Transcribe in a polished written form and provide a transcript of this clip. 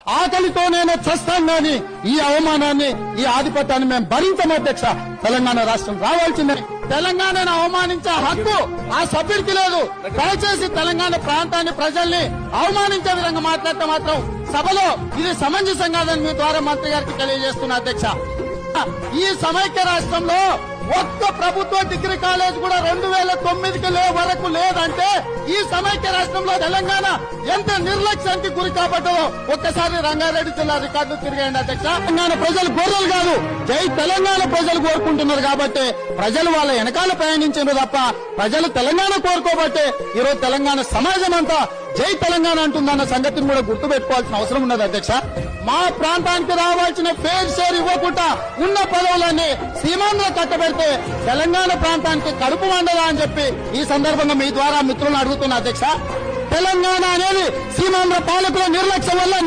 ఆకలితో నేను చస్తాను గాని ఈ అవమానాన్ని, ఈ ఆధిపత్యాన్ని మేము భరించము అధ్యక్ష. తెలంగాణ రాష్ట్రం రావాల్సిందే. తెలంగాణను అవమానించే హక్కు ఆ సభ్యుడికి లేదు. దయచేసి తెలంగాణ ప్రాంతాన్ని, ప్రజల్ని అవమానించే విధంగా మాట్లాడితే మాత్రం సభలో ఇది సమంజసం కాదని మీ ద్వారా మంత్రి గారికి తెలియజేస్తున్నా అధ్యక్ష. ఈ సమైక్య రాష్ట్రంలో ఒక్క ప్రభుత్వ డిగ్రీ కాలేజ్ కూడా 2009కి వరకు లేదంటే ఈ సమైక్య రాష్ట్రంలో తెలంగాణ ఎంత నిర్లక్ష్యానికి గురి కాబట్టో ఒక్కసారి రంగారెడ్డి జిల్లా రికార్డు తిరిగేయండి అధ్యక్ష. తెలంగాణ ప్రజలు గొర్రెలు కాదు, జై తెలంగాణ ప్రజలు కోరుకుంటున్నారు కాబట్టి ప్రజలు వాళ్ళ వెనకాల ప్రయాణించారు తప్ప ప్రజలు తెలంగాణ కోరుకోబట్టే ఈరోజు తెలంగాణ సమాజం అంతా జై తెలంగాణ అంటుందన్న సంగతిని కూడా గుర్తుపెట్టుకోవాల్సిన అవసరం ఉన్నది అధ్యక్ష. మా ప్రాంతానికి రావాల్సిన ఫేర్ షేర్ ఇవ్వకుండా ఉన్న పదవులన్నీ సీమాంధ్ర కట్టబెడితే తెలంగాణ ప్రాంతానికి కడుపు మండదా అని చెప్పి ఈ సందర్భంగా మీ ద్వారా మిత్రులను అడుగుతున్నా అధ్యక్ష. తెలంగాణ అనేది సీమాంధ్ర పాలకుల నిర్లక్ష్యం వల్ల